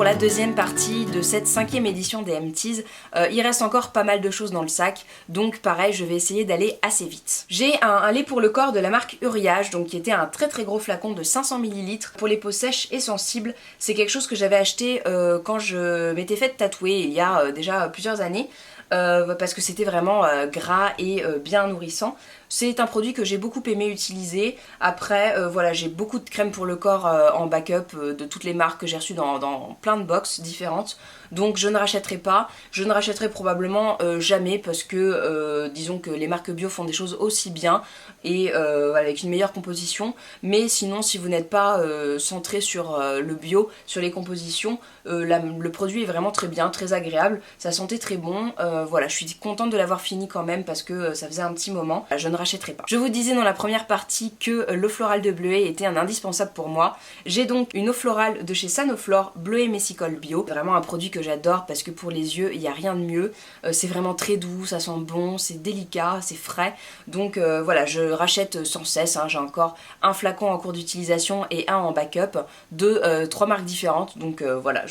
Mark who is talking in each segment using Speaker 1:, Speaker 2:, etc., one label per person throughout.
Speaker 1: pour la deuxième partie de cette 5e édition des Empties. Il reste encore pas mal de choses dans le sac, donc pareil, je vais essayer d'aller assez vite. J'ai un lait pour le corps de la marque Uriage, donc qui était un très très gros flacon de 500 ml pour les peaux sèches et sensibles. C'est quelque chose que j'avais acheté quand je m'étais fait tatouer il y a déjà plusieurs années. Parce que c'était vraiment gras et bien nourrissant. C'est un produit que j'ai beaucoup aimé utiliser. Après, voilà, j'ai beaucoup de crèmes pour le corps en backup de toutes les marques que j'ai reçues dans plein de box différentes. Donc je ne rachèterai pas. Je ne rachèterai probablement jamais parce que disons que les marques bio font des choses aussi bien et avec une meilleure composition. Mais sinon, si vous n'êtes pas centré sur le bio, sur les compositions, le produit est vraiment très bien, très agréable. Ça sentait très bon. Voilà, je suis contente de l'avoir fini quand même parce que ça faisait un petit moment. Je ne rachèterai pas. Je vous disais dans la première partie que l'eau florale de Bleuet était un indispensable pour moi. J'ai donc une eau florale de chez Sanoflore Bleuet Messicole Bio. C'est vraiment un produit que j'adore parce que pour les yeux, il n'y a rien de mieux. C'est vraiment très doux, ça sent bon, c'est délicat, c'est frais. Donc voilà, je rachète sans cesse. J'ai encore un flacon en cours d'utilisation et un en backup de 3 marques différentes. Donc voilà,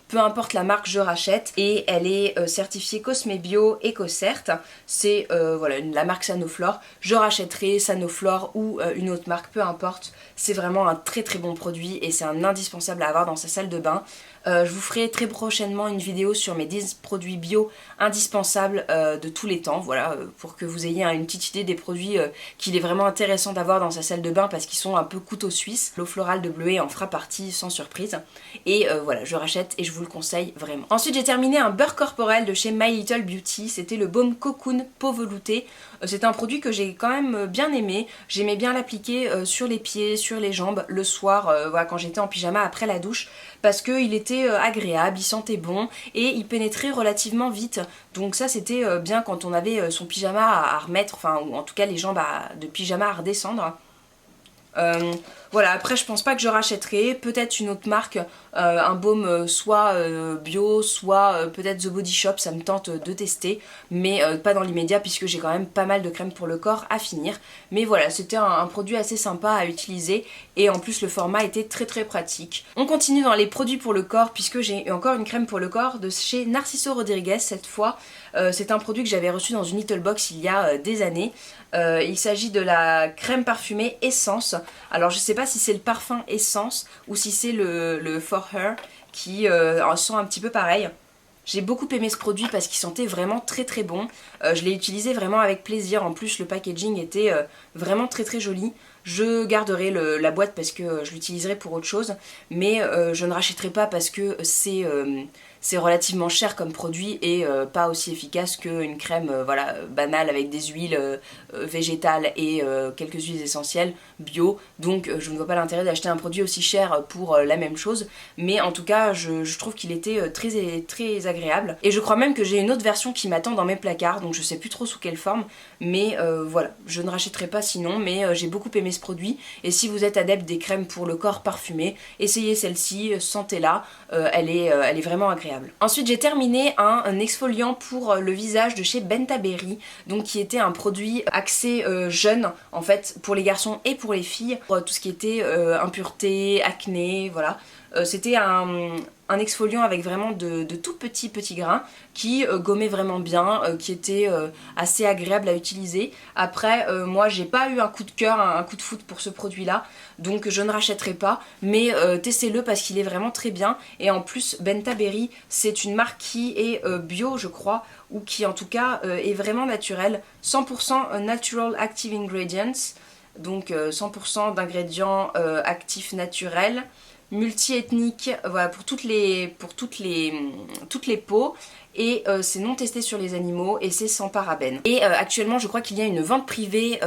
Speaker 1: peu importe la marque, je rachète. Et elle est certifiée Cosme Bio EcoCert. C'est voilà, la marque Sanoflore. Je rachèterai Sanoflore ou une autre marque, peu importe. C'est vraiment un très très bon produit et c'est un indispensable à avoir dans sa salle de bain. Je vous ferai très prochainement une vidéo sur mes 10 produits bio indispensables de tous les temps, voilà, pour que vous ayez une petite idée des produits qu'il est vraiment intéressant d'avoir dans sa salle de bain parce qu'ils sont un peu couteau suisse. L'eau florale de Bleuet en fera partie sans surprise. Et voilà, je rachète et je vous le conseille vraiment. Ensuite, j'ai terminé un beurre corporel de chez My Little Beauty. C'était le baume Cocoon peau veloutée. C'est un produit que j'ai quand même bien aimé. J'aimais bien l'appliquer sur les pieds, sur les jambes, le soir, voilà, quand j'étais en pyjama après la douche, parce qu'il était agréable, il sentait bon et il pénétrait relativement vite. Donc ça c'était bien quand on avait son pyjama à remettre, enfin ou en tout cas les jambes de pyjama à redescendre. Voilà, après je pense pas que je rachèterai, peut-être une autre marque, un baume soit bio, soit peut-être The Body Shop, ça me tente de tester, mais pas dans l'immédiat puisque j'ai quand même pas mal de crème pour le corps à finir. Mais voilà, c'était un produit assez sympa à utiliser et en plus le format était très très pratique. On continue dans les produits pour le corps puisque j'ai encore une crème pour le corps de chez Narciso Rodriguez cette fois. C'est un produit que j'avais reçu dans une little box il y a des années. Il s'agit de la crème parfumée Essence. Alors je sais pas si c'est le parfum Essence ou si c'est le For Her qui sent un petit peu pareil. J'ai beaucoup aimé ce produit parce qu'il sentait vraiment très très bon. Je l'ai utilisé vraiment avec plaisir. En plus le packaging était vraiment très très joli. Je garderai la boîte parce que je l'utiliserai pour autre chose. Mais je ne rachèterai pas parce que c'est relativement cher comme produit et pas aussi efficace qu'une crème voilà, banale avec des huiles végétales et quelques huiles essentielles bio. Donc je ne vois pas l'intérêt d'acheter un produit aussi cher pour la même chose. Mais en tout cas, je trouve qu'il était très agréable. Et je crois même que j'ai une autre version qui m'attend dans mes placards, donc je sais plus trop sous quelle forme. Mais voilà, je ne rachèterai pas sinon, mais j'ai beaucoup aimé ce produit. Et si vous êtes adepte des crèmes pour le corps parfumées, essayez celle-ci, sentez-la, elle est vraiment agréable. Ensuite j'ai terminé un exfoliant pour le visage de chez Bentaberry, donc qui était un produit axé jeune en fait pour les garçons et pour les filles, pour tout ce qui était impureté, acné, voilà. C'était un exfoliant avec vraiment de tout petits grains qui gommait vraiment bien, qui était assez agréable à utiliser. Après moi j'ai pas eu un coup de cœur, un coup de foudre pour ce produit là, donc je ne rachèterai pas, mais testez-le parce qu'il est vraiment très bien. Et en plus Bentaberry c'est une marque qui est bio je crois, ou qui en tout cas est vraiment naturelle, 100% natural active ingredients, donc 100% d'ingrédients actifs naturels, multi-ethnique, voilà, pour toutes les peaux, et c'est non testé sur les animaux et c'est sans parabènes. Et actuellement je crois qu'il y a une vente privée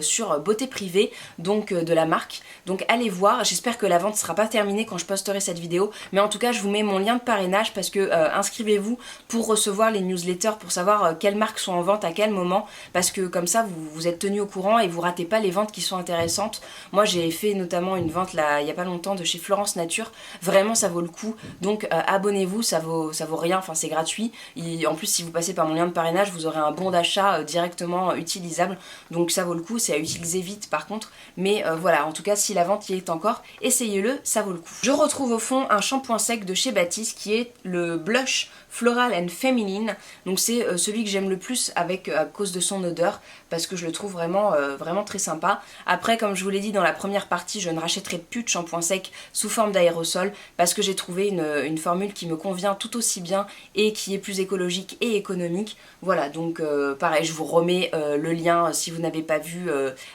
Speaker 1: sur Beauté Privée, donc de la marque, donc allez voir. J'espère que la vente ne sera pas terminée quand je posterai cette vidéo, mais en tout cas je vous mets mon lien de parrainage parce que inscrivez-vous pour recevoir les newsletters, pour savoir quelles marques sont en vente à quel moment, parce que comme ça vous êtes tenu au courant et vous ratez pas les ventes qui sont intéressantes. Moi j'ai fait notamment une vente là il y a pas longtemps de chez Florence Nature, vraiment ça vaut le coup, donc abonnez-vous, ça vaut rien, enfin c'est gratuit. produit. En plus, si vous passez par mon lien de parrainage, vous aurez un bon d'achat directement utilisable, donc ça vaut le coup. C'est à utiliser vite par contre, mais voilà, en tout cas si la vente y est encore, essayez-le, ça vaut le coup. Je retrouve au fond un shampoing sec de chez Baptiste qui est le Blush Floral and Feminine, donc c'est celui que j'aime le plus à cause de son odeur, parce que je le trouve vraiment, vraiment très sympa. Après, comme je vous l'ai dit dans la première partie, je ne rachèterai plus de shampoing sec sous forme d'aérosol, parce que j'ai trouvé une formule qui me convient tout aussi bien et qui est plus écologique et économique. Voilà, donc pareil, je vous remets le lien si vous n'avez pas vu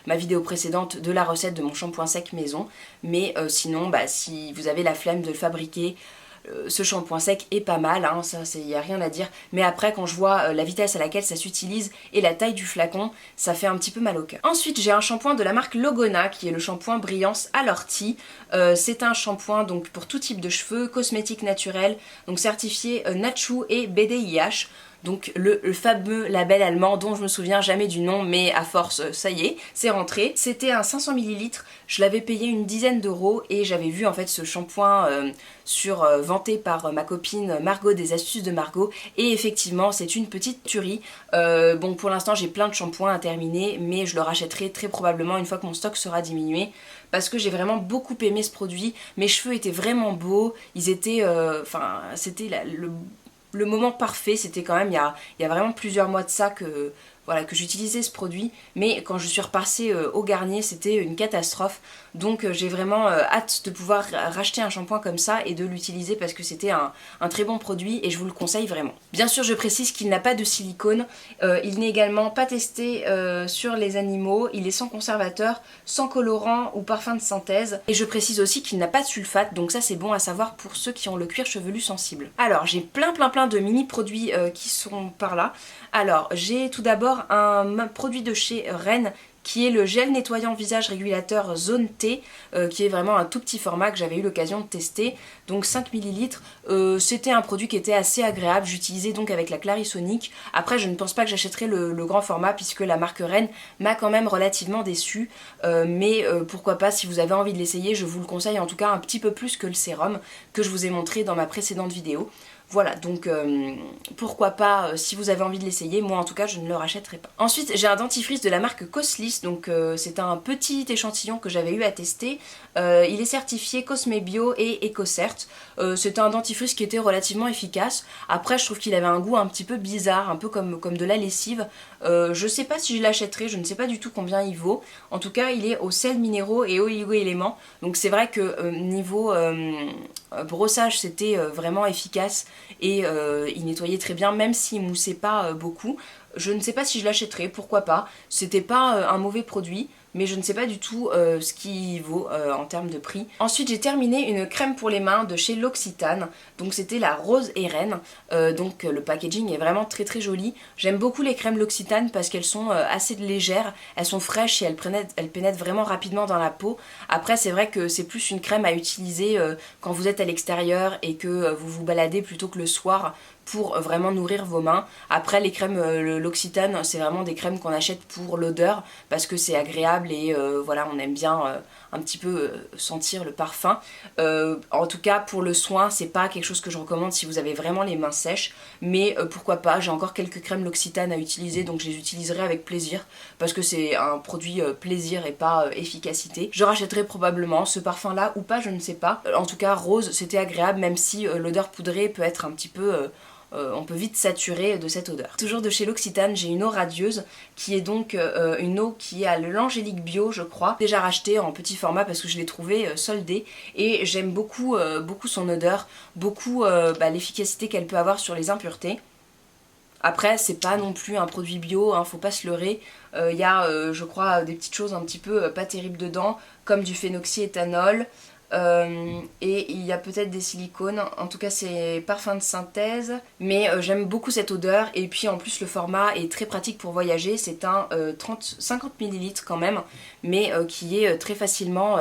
Speaker 1: ma vidéo précédente de la recette de mon shampoing sec maison, mais sinon, si vous avez la flemme de le fabriquer, ce shampoing sec est pas mal, hein, ça il n'y a rien à dire, mais après quand je vois la vitesse à laquelle ça s'utilise et la taille du flacon, ça fait un petit peu mal au cœur. Ensuite j'ai un shampoing de la marque Logona qui est le shampoing Brillance à l'ortie. C'est un shampoing donc pour tout type de cheveux, cosmétique naturel, donc certifié Nachu et BDIH. Donc le fameux label allemand dont je me souviens jamais du nom, mais à force, ça y est, c'est rentré. C'était un 500 ml, je l'avais payé une dizaine d'euros et j'avais vu en fait ce shampoing vanté par ma copine Margot des astuces de Margot, et effectivement c'est une petite tuerie. Bon, pour l'instant j'ai plein de shampoings à terminer, mais je le rachèterai très probablement une fois que mon stock sera diminué, parce que j'ai vraiment beaucoup aimé ce produit. Mes cheveux étaient vraiment beaux, ils étaient, c'était le moment parfait. C'était quand même il y a vraiment plusieurs mois de ça que j'utilisais ce produit, mais quand je suis repassée au Garnier, c'était une catastrophe. Donc j'ai vraiment hâte de pouvoir racheter un shampoing comme ça et de l'utiliser, parce que c'était un très bon produit et je vous le conseille vraiment. Bien sûr, je précise qu'il n'a pas de silicone, il n'est également pas testé sur les animaux, il est sans conservateur, sans colorant ou parfum de synthèse, et je précise aussi qu'il n'a pas de sulfate, donc ça c'est bon à savoir pour ceux qui ont le cuir chevelu sensible. Alors j'ai plein de mini produits qui sont par là. Alors j'ai tout d'abord un produit de chez Rennes qui est le gel nettoyant visage régulateur Zone T, qui est vraiment un tout petit format que j'avais eu l'occasion de tester, donc 5 ml. C'était un produit qui était assez agréable, j'utilisais donc avec la Clarisonic. Après je ne pense pas que j'achèterai le grand format, puisque la marque Rennes m'a quand même relativement déçue, mais pourquoi pas, si vous avez envie de l'essayer, je vous le conseille en tout cas un petit peu plus que le sérum que je vous ai montré dans ma précédente vidéo. Voilà, donc pourquoi pas si vous avez envie de l'essayer. Moi en tout cas je ne le rachèterai pas. Ensuite j'ai un dentifrice de la marque Coslis, donc c'est un petit échantillon que j'avais eu à tester. Il est certifié Cosme Bio et EcoCert. C'était un dentifrice qui était relativement efficace. Après je trouve qu'il avait un goût un petit peu bizarre, un peu comme de la lessive. Je sais pas si je l'achèterai, je ne sais pas du tout combien il vaut. En tout cas il est aux sels minéraux et oligo-éléments, donc c'est vrai que niveau brossage c'était vraiment efficace, et il nettoyait très bien, même s'il moussait pas beaucoup. Je ne sais pas si je l'achèterai, pourquoi pas. C'était pas un mauvais produit, mais je ne sais pas du tout ce qu'il vaut en termes de prix. Ensuite j'ai terminé une crème pour les mains de chez L'Occitane, donc c'était la Rose et Reine. Donc le packaging est vraiment très joli. J'aime beaucoup les crèmes L'Occitane parce qu'elles sont assez légères, elles sont fraîches et elles pénètrent vraiment rapidement dans la peau. Après c'est vrai que c'est plus une crème à utiliser quand vous êtes à l'extérieur et que vous vous baladez plutôt que le soir, pour vraiment nourrir vos mains. Après les crèmes L'Occitane, c'est vraiment des crèmes qu'on achète pour l'odeur, parce que c'est agréable et voilà, on aime bien un petit peu sentir le parfum. En tout cas pour le soin, c'est pas quelque chose que je recommande si vous avez vraiment les mains sèches, mais pourquoi pas, j'ai encore quelques crèmes L'Occitane à utiliser, donc je les utiliserai avec plaisir, parce que c'est un produit plaisir et pas efficacité. Je rachèterai probablement ce parfum là ou pas, je ne sais pas. En tout cas Rose, c'était agréable, même si l'odeur poudrée peut être un petit peu on peut vite saturer de cette odeur. Toujours de chez L'Occitane, j'ai une eau radieuse qui est donc une eau qui a l'angélique bio, je crois, déjà rachetée en petit format parce que je l'ai trouvée soldée, et j'aime beaucoup son odeur, beaucoup l'efficacité qu'elle peut avoir sur les impuretés. Après c'est pas non plus un produit bio, hein, faut pas se leurrer. Il y a je crois des petites choses un petit peu pas terribles dedans, comme du phénoxyéthanol. Et il y a peut-être des silicones, en tout cas c'est parfum de synthèse, mais j'aime beaucoup cette odeur, et puis en plus le format est très pratique pour voyager. C'est un 50 ml quand même, mais qui est très facilement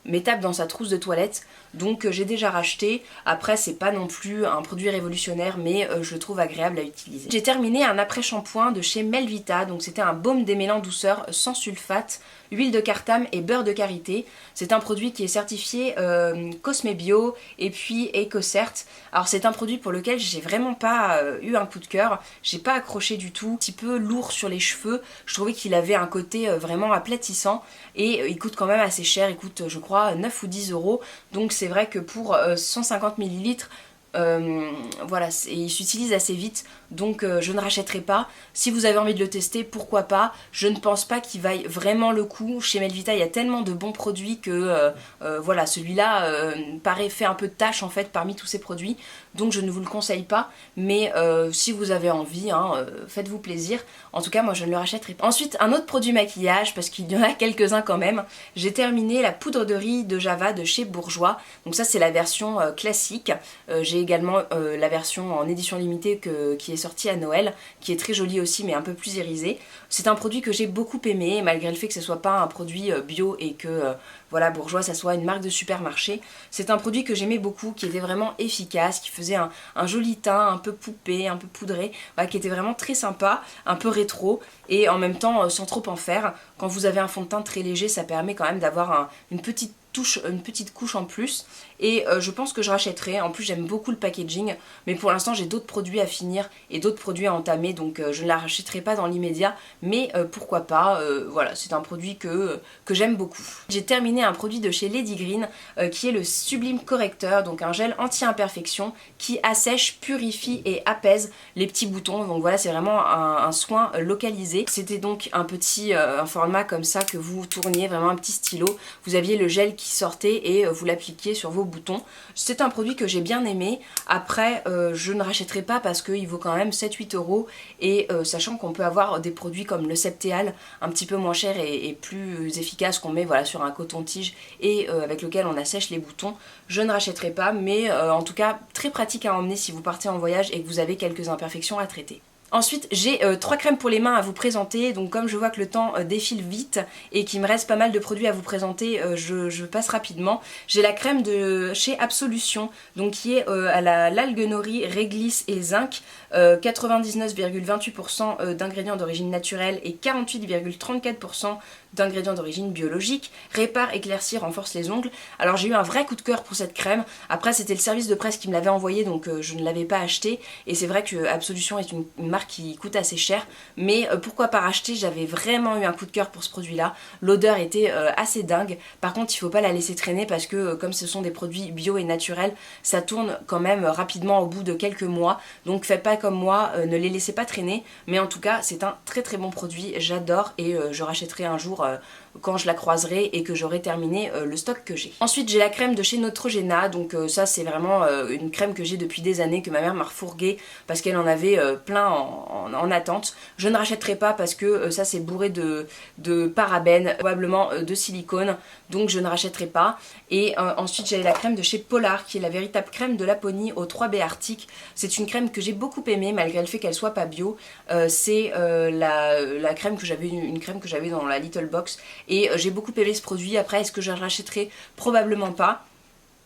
Speaker 1: mettable dans sa trousse de toilette, donc j'ai déjà racheté. Après c'est pas non plus un produit révolutionnaire, mais je le trouve agréable à utiliser. J'ai terminé un après-shampoing de chez Melvita, donc c'était un baume démêlant douceur sans sulfate, huile de cartame et beurre de karité. C'est un produit qui est certifié Cosme Bio et puis EcoCert. Alors c'est un produit pour lequel j'ai vraiment pas eu un coup de cœur, j'ai pas accroché du tout, un petit peu lourd sur les cheveux, je trouvais qu'il avait un côté vraiment aplatissant et il coûte quand même assez cher, il coûte je crois 9 ou 10 euros, donc c'est vrai que pour 150 ml, voilà, il s'utilise assez vite, donc je ne rachèterai pas. Si vous avez envie de le tester, pourquoi pas. Je ne pense pas qu'il vaille vraiment le coup. Chez Melvita, il y a tellement de bons produits que voilà, celui-là fait un peu de tâche en fait parmi tous ces produits, donc je ne vous le conseille pas. Mais si vous avez envie, hein, faites-vous plaisir. En tout cas, moi je ne le rachèterai pas. Ensuite, un autre produit maquillage, parce qu'il y en a quelques-uns quand même. J'ai terminé la poudre de riz de Java de chez Bourjois. Donc ça c'est la version classique. J'ai également la version en édition limitée qui est sortie à Noël, qui est très jolie aussi mais un peu plus irisée. C'est un produit que j'ai beaucoup aimé, malgré le fait que ce soit pas un produit bio et que voilà, Bourjois ça soit une marque de supermarché. C'est un produit que j'aimais beaucoup, qui était vraiment efficace, qui faisait un joli teint, un peu poupée, un peu poudré, voilà, qui était vraiment très sympa, un peu rétro et en même temps sans trop en faire. Quand vous avez un fond de teint très léger, ça permet quand même d'avoir une petite couche en plus et je pense que je rachèterai. En plus j'aime beaucoup le packaging, mais pour l'instant j'ai d'autres produits à finir et d'autres produits à entamer, donc je ne la rachèterai pas dans l'immédiat, mais pourquoi pas. Voilà, c'est un produit que j'aime beaucoup. J'ai terminé un produit de chez Lady Green qui est le Sublime Correcteur, donc un gel anti-imperfection qui assèche, purifie et apaise les petits boutons, donc voilà, c'est vraiment un soin localisé. C'était donc un format comme ça que vous tourniez, vraiment un petit stylo, vous aviez le gel qui sortait et vous l'appliquiez sur vos boutons. C'est un produit que j'ai bien aimé. Après je ne rachèterai pas parce qu'il vaut quand même 7-8 euros et sachant qu'on peut avoir des produits comme le Septéal un petit peu moins cher et plus efficace, qu'on met voilà, sur un coton-tige et avec lequel on assèche les boutons, je ne rachèterai pas, mais en tout cas très pratique à emmener si vous partez en voyage et que vous avez quelques imperfections à traiter. Ensuite, j'ai 3 crèmes pour les mains à vous présenter, donc comme je vois que le temps défile vite et qu'il me reste pas mal de produits à vous présenter, je passe rapidement. J'ai la crème de chez Absolution, donc qui est à l'algue nori, réglisse et zinc, 99,28% d'ingrédients d'origine naturelle et 48,34% d'ingrédients d'origine biologique, répare, éclaircit, renforce les ongles. Alors j'ai eu un vrai coup de cœur pour cette crème, après c'était le service de presse qui me l'avait envoyé, donc je ne l'avais pas acheté, et c'est vrai que Absolution est une marque qui coûte assez cher, mais pourquoi pas racheter. J'avais vraiment eu un coup de cœur pour ce produit là, l'odeur était assez dingue. Par contre il faut pas la laisser traîner parce que comme ce sont des produits bio et naturels, ça tourne quand même rapidement au bout de quelques mois, donc faites pas comme moi, ne les laissez pas traîner, mais en tout cas c'est un très très bon produit, j'adore et je rachèterai un jour quand je la croiserai et que j'aurai terminé le stock que j'ai. Ensuite j'ai la crème de chez Neutrogena, donc ça c'est vraiment une crème que j'ai depuis des années, que ma mère m'a refourguée parce qu'elle en avait plein en attente. Je ne rachèterai pas parce que ça c'est bourré de parabènes, probablement de silicone, donc je ne rachèterai pas. Et ensuite j'ai la crème de chez Polar qui est la véritable crème de Laponie aux 3B Arctic. C'est une crème que j'ai beaucoup aimée malgré le fait qu'elle soit pas bio. C'est la crème que j'avais, une crème que j'avais dans la Little Box et j'ai beaucoup aimé ce produit. Après est-ce que je le rachèterai? Probablement pas.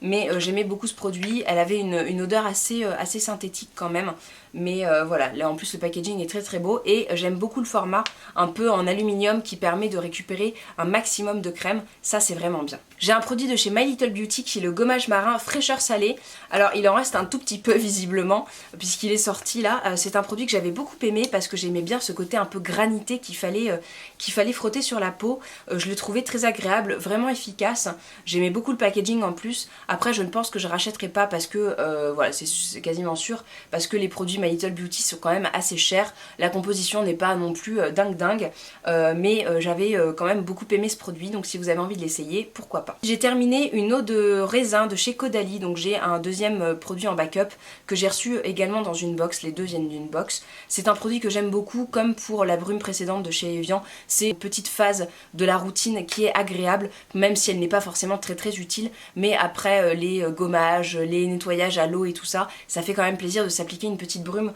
Speaker 1: Mais j'aimais beaucoup ce produit, elle avait une odeur assez synthétique quand même, mais voilà, là en plus le packaging est très très beau et j'aime beaucoup le format un peu en aluminium qui permet de récupérer un maximum de crème, ça c'est vraiment bien. J'ai un produit de chez My Little Beauty qui est le gommage marin fraîcheur salée. Alors il en reste un tout petit peu visiblement puisqu'il est sorti là. C'est un produit que j'avais beaucoup aimé parce que j'aimais bien ce côté un peu granité qu'il fallait frotter sur la peau. Je le trouvais très agréable, vraiment efficace. J'aimais beaucoup le packaging en plus. Après je ne pense que je rachèterai pas parce que voilà, c'est quasiment sûr, parce que les produits My Little Beauty sont quand même assez chers. La composition n'est pas non plus dingue, mais j'avais quand même beaucoup aimé ce produit, donc si vous avez envie de l'essayer, pourquoi pas. J'ai terminé une eau de raisin de chez Caudalie, donc j'ai un deuxième produit en backup que j'ai reçu également dans une box, les deux viennent d'une box. C'est un produit que j'aime beaucoup, comme pour la brume précédente de chez Evian, c'est une petite phase de la routine qui est agréable, même si elle n'est pas forcément très utile, mais après les gommages, les nettoyages à l'eau et tout ça, ça fait quand même plaisir de s'appliquer une petite brume brume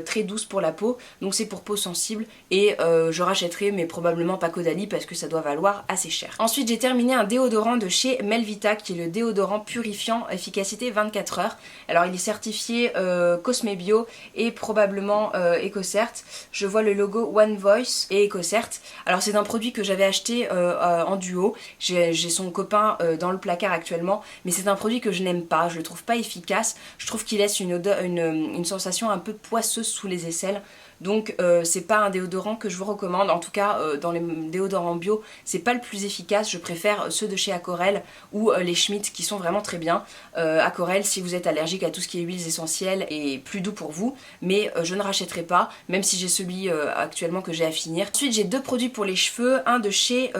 Speaker 1: très douce pour la peau, donc c'est pour peau sensible et je rachèterai mais probablement pas Caudalie parce que ça doit valoir assez cher. Ensuite j'ai terminé un déodorant de chez Melvita qui est le déodorant purifiant efficacité 24 heures. Alors il est certifié Cosme Bio et probablement EcoCert. Je vois le logo One Voice et EcoCert. Alors c'est un produit que j'avais acheté en duo, j'ai son copain dans le placard actuellement, mais c'est un produit que je n'aime pas, je le trouve pas efficace, je trouve qu'il laisse une sensation un peu poisseuse sous les aisselles. Donc c'est pas un déodorant que je vous recommande, en tout cas dans les déodorants bio c'est pas le plus efficace, je préfère ceux de chez Acorel ou les Schmitt qui sont vraiment très bien. Acorel si vous êtes allergique à tout ce qui est huiles essentielles est plus doux pour vous, mais je ne rachèterai pas, même si j'ai celui actuellement que j'ai à finir. Ensuite j'ai deux produits pour les cheveux, un de chez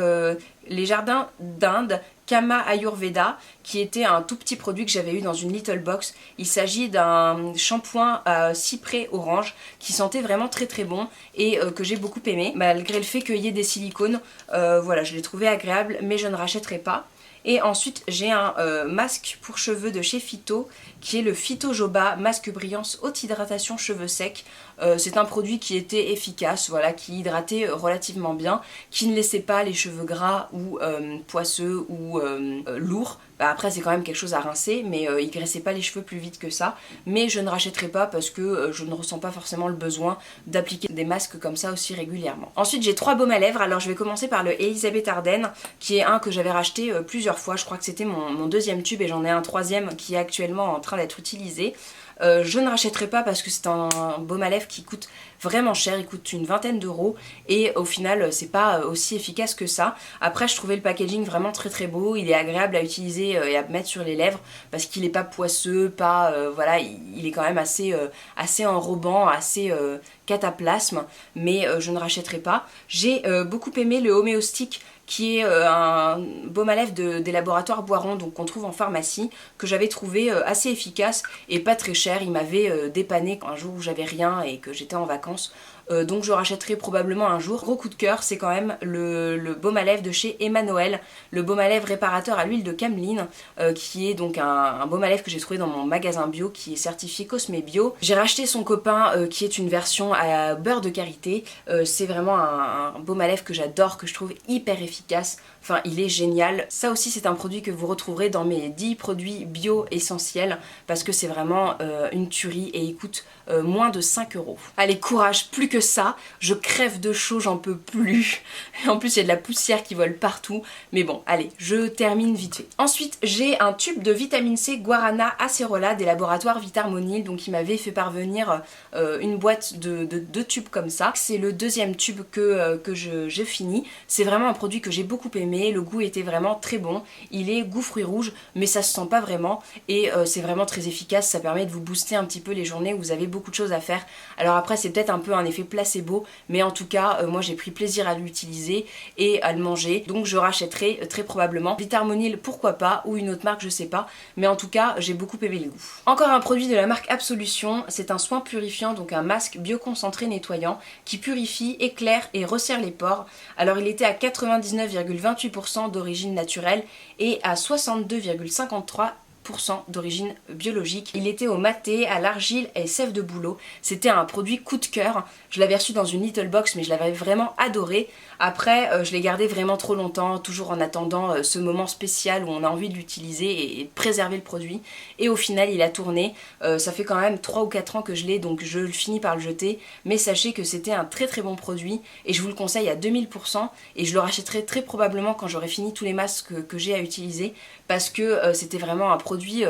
Speaker 1: les Jardins d'Inde, Kama Ayurveda, qui était un tout petit produit que j'avais eu dans une little box. Il s'agit d'un shampoing à cyprès orange qui sentait vraiment très très bon et que j'ai beaucoup aimé, malgré le fait qu'il y ait des silicones. Voilà, je l'ai trouvé agréable mais je ne rachèterai pas. Et ensuite j'ai un masque pour cheveux de chez Phyto qui est le Phyto Joba masque brillance haute hydratation cheveux secs. C'est un produit qui était efficace, voilà, qui hydratait relativement bien, qui ne laissait pas les cheveux gras ou poisseux ou lourds. Bah après c'est quand même quelque chose à rincer, mais il graissait pas les cheveux plus vite que ça. Mais je ne rachèterai pas parce que je ne ressens pas forcément le besoin d'appliquer des masques comme ça aussi régulièrement. Ensuite j'ai trois baumes à lèvres, alors je vais commencer par le Elisabeth Arden, qui est un que j'avais racheté plusieurs fois, je crois que c'était mon deuxième tube et j'en ai un troisième qui est actuellement en train d'être utilisé. Je ne rachèterai pas parce que c'est un baume à lèvres qui coûte vraiment cher, il coûte une vingtaine d'euros et au final c'est pas aussi efficace que ça. Après je trouvais le packaging vraiment très très beau, il est agréable à utiliser et à mettre sur les lèvres parce qu'il est pas poisseux, pas voilà, il est quand même assez enrobant, assez cataplasme, mais je ne rachèterai pas. J'ai beaucoup aimé le Homéostick qui est un baume à lèvres des laboratoires Boiron, donc qu'on trouve en pharmacie, que j'avais trouvé assez efficace et pas très cher. Il m'avait dépanné un jour où j'avais rien et que j'étais en vacances. Donc je rachèterai probablement un jour. Gros coup de cœur, c'est quand même le baume à lèvres de chez Emmanuel, le baume à lèvres réparateur à l'huile de cameline, qui est donc un baume à lèvres que j'ai trouvé dans mon magasin bio, qui est certifié Cosme Bio. J'ai racheté son copain qui est une version à beurre de karité. C'est vraiment un baume à lèvres que j'adore, que je trouve hyper efficace. Enfin, il est génial. Ça aussi, c'est un produit que vous retrouverez dans mes 10 produits bio essentiels parce que c'est vraiment une tuerie et il coûte moins de 5 euros. Allez, courage, plus que ça. Je crève de chaud, j'en peux plus. Et en plus, il y a de la poussière qui vole partout. Mais bon, allez, je termine vite fait. Ensuite, j'ai un tube de vitamine C Guarana Acerola des laboratoires Vitarmonil. Donc, il m'avait fait parvenir une boîte de 2 tubes comme ça. C'est le deuxième tube que je finis. C'est vraiment un produit que j'ai beaucoup aimé. Le goût était vraiment très bon. Il est goût fruits rouges, mais ça se sent pas vraiment. Et c'est vraiment très efficace. Ça permet de vous booster un petit peu les journées où vous avez beaucoup de choses à faire. Alors après, c'est peut-être un peu un effet placebo, mais en tout cas, moi j'ai pris plaisir à l'utiliser et à le manger. Donc je rachèterai très probablement. Vitarmonil, pourquoi pas, ou une autre marque, je sais pas. Mais en tout cas, j'ai beaucoup aimé le goût. Encore un produit de la marque Absolution. C'est un soin purifiant, donc un masque bioconcentré nettoyant qui purifie, éclaire et resserre les pores. Alors il était à 99,28% d'origine naturelle et à 62,53% d'origine biologique. Il était au maté, à l'argile et sève de bouleau. C'était un produit coup de cœur. Je l'avais reçu dans une little box mais je l'avais vraiment adoré. Après je l'ai gardé vraiment trop longtemps, toujours en attendant ce moment spécial où on a envie de l'utiliser et de préserver le produit. Et au final il a tourné. Ça fait quand même 3 ou 4 ans que je l'ai, donc je finis par le jeter. Mais sachez que c'était un très très bon produit et je vous le conseille à 2000% et je le rachèterai très probablement quand j'aurai fini tous les masques que j'ai à utiliser parce que c'était vraiment un produit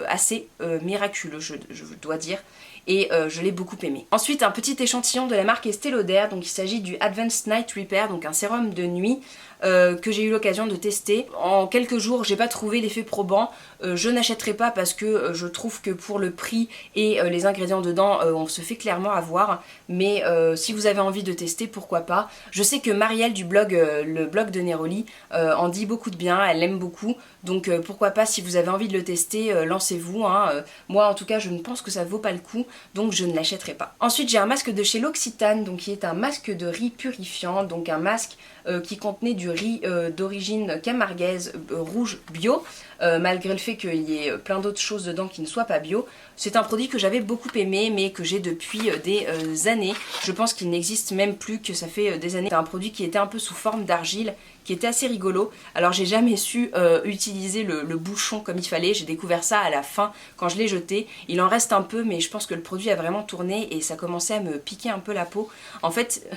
Speaker 1: assez miraculeux, je dois dire. Et je l'ai beaucoup aimé. Ensuite un petit échantillon de la marque Estée Lauder, donc il s'agit du Advanced Night Repair, donc un sérum de nuit que j'ai eu l'occasion de tester. En quelques jours j'ai pas trouvé l'effet probant, je n'achèterai pas parce que je trouve que pour le prix et les ingrédients dedans on se fait clairement avoir, mais si vous avez envie de tester, pourquoi pas. Je sais que Marielle du blog, le blog de Neroli, en dit beaucoup de bien, elle l'aime beaucoup, donc pourquoi pas, si vous avez envie de le tester, lancez-vous, hein. Moi en tout cas je ne pense que ça vaut pas le coup, donc je ne l'achèterai pas. Ensuite j'ai un masque de chez L'Occitane, donc qui est un masque de riz purifiant, donc un masque qui contenait du riz d'origine camarguaise rouge bio, malgré le fait qu'il y ait plein d'autres choses dedans qui ne soient pas bio. C'est un produit que j'avais beaucoup aimé mais que j'ai depuis des années. Je pense qu'il n'existe même plus, que ça fait des années. C'est un produit qui était un peu sous forme d'argile, qui était assez rigolo. Alors j'ai jamais su utiliser le bouchon comme il fallait, j'ai découvert ça à la fin quand je l'ai jeté. Il en reste un peu mais je pense que le produit a vraiment tourné et ça commençait à me piquer un peu la peau. En fait,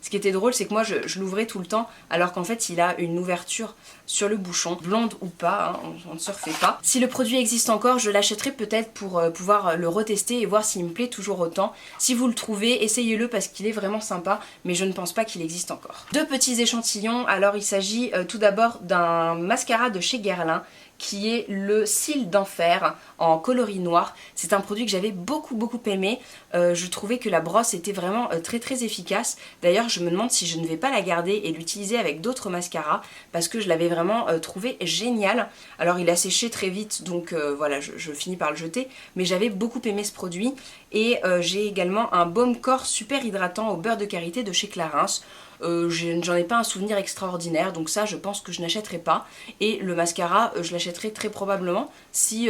Speaker 1: ce qui était drôle c'est que moi je l'ouvrais tout le temps alors qu'en fait il a une ouverture sur le bouchon, blonde ou pas, hein, on ne se refait pas. Si le produit existe encore, je l'achèterai peut-être pour pouvoir le retester et voir s'il me plaît toujours autant. Si vous le trouvez, essayez-le parce qu'il est vraiment sympa, mais je ne pense pas qu'il existe encore. Deux petits échantillons, alors il s'agit tout d'abord d'un mascara de chez Guerlain qui est le cils d'enfer en coloris noir. C'est un produit que j'avais beaucoup aimé. Je trouvais que la brosse était vraiment très efficace. D'ailleurs je me demande si je ne vais pas la garder et l'utiliser avec d'autres mascaras parce que je l'avais vraiment trouvé génial. Alors il a séché très vite donc voilà, je finis par le jeter, mais j'avais beaucoup aimé ce produit. Et j'ai également un baume corps super hydratant au beurre de karité de chez Clarins. J'en ai pas un souvenir extraordinaire, donc ça je pense que je n'achèterai pas. Et le mascara je l'achèterai très probablement si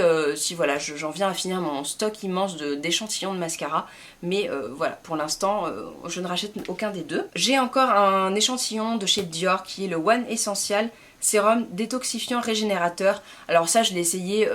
Speaker 1: voilà, j'en viens à finir mon stock immense d'échantillons de mascara. Mais voilà, pour l'instant je ne rachète aucun des deux. J'ai encore un échantillon de chez Dior qui est le One Essential sérum détoxifiant régénérateur. Alors ça je l'ai essayé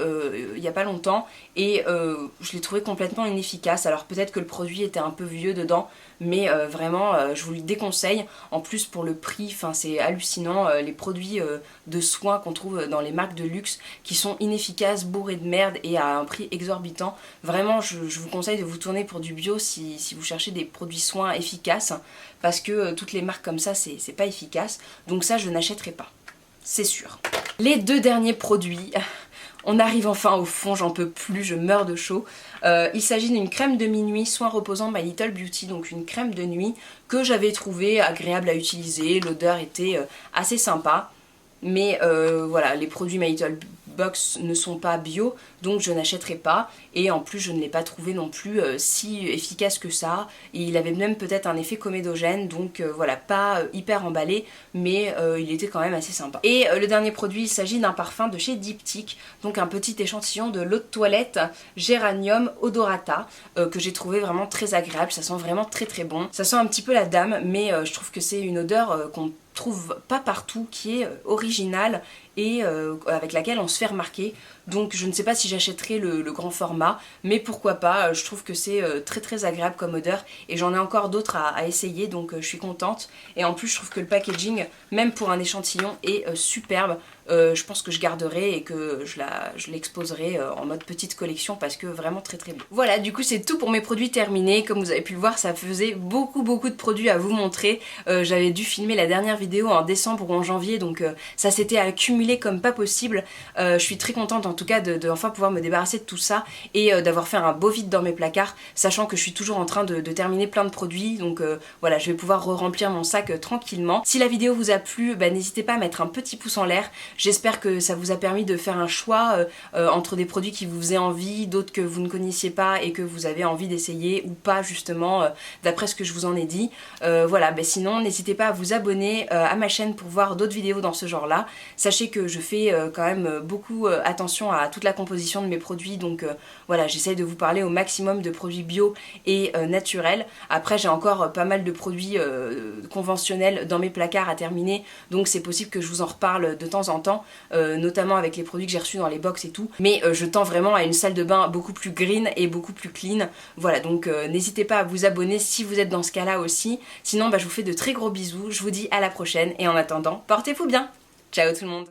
Speaker 1: il n'y a pas longtemps et je l'ai trouvé complètement inefficace. Alors peut-être que le produit était un peu vieux dedans, mais vraiment je vous le déconseille. En plus pour le prix, c'est hallucinant, les produits de soins qu'on trouve dans les marques de luxe qui sont inefficaces, bourrés de merde et à un prix exorbitant. Vraiment je vous conseille de vous tourner pour du bio si vous cherchez des produits soins efficaces, parce que toutes les marques comme ça c'est pas efficace, donc ça je n'achèterai pas. C'est sûr. Les deux derniers produits, on arrive enfin au fond, j'en peux plus, je meurs de chaud. Il s'agit d'une crème de minuit soin reposant My Little Beauty, donc une crème de nuit que j'avais trouvée agréable à utiliser, l'odeur était assez sympa. Mais voilà, les produits My Little Box ne sont pas bio, donc je n'achèterai pas. Et en plus je ne l'ai pas trouvé non plus si efficace que ça. Et il avait même peut-être un effet comédogène, donc voilà, pas hyper emballé, mais il était quand même assez sympa. Et le dernier produit, il s'agit d'un parfum de chez Diptyque, donc un petit échantillon de l'eau de toilette Géranium Odorata, que j'ai trouvé vraiment très agréable, ça sent vraiment très bon. Ça sent un petit peu la dame, mais je trouve que c'est une odeur qu'on trouve pas partout, qui est originale et avec laquelle on se fait remarquer. Donc je ne sais pas si j'achèterai le grand format, mais pourquoi pas, je trouve que c'est très agréable comme odeur et j'en ai encore d'autres à essayer, donc je suis contente. Et en plus je trouve que le packaging, même pour un échantillon, est superbe. Je pense que je garderai et que je l'exposerai en mode petite collection parce que vraiment très beau. Voilà, du coup c'est tout pour mes produits terminés. Comme vous avez pu le voir, ça faisait beaucoup de produits à vous montrer. J'avais dû filmer la dernière vidéo en décembre ou en janvier, donc ça s'était accumulé comme pas possible. Je suis très contente en tout cas de enfin pouvoir me débarrasser de tout ça et d'avoir fait un beau vide dans mes placards, sachant que je suis toujours en train de terminer plein de produits, donc voilà, je vais pouvoir re-remplir mon sac tranquillement. Si la vidéo vous a plu, n'hésitez pas à mettre un petit pouce en l'air. J'espère que ça vous a permis de faire un choix entre des produits qui vous faisaient envie, d'autres que vous ne connaissiez pas et que vous avez envie d'essayer ou pas, justement, d'après ce que je vous en ai dit. Voilà, sinon n'hésitez pas à vous abonner à ma chaîne pour voir d'autres vidéos dans ce genre là. Sachez que je fais quand même beaucoup attention à toute la composition de mes produits, donc voilà, j'essaye de vous parler au maximum de produits bio et naturels. Après j'ai encore pas mal de produits conventionnels dans mes placards à terminer, donc c'est possible que je vous en reparle de temps en temps, notamment avec les produits que j'ai reçus dans les box et tout, mais je tends vraiment à une salle de bain beaucoup plus green et beaucoup plus clean. Voilà, donc n'hésitez pas à vous abonner si vous êtes dans ce cas là aussi. Sinon je vous fais de très gros bisous, je vous dis à la prochaine et en attendant, portez-vous bien. Ciao tout le monde.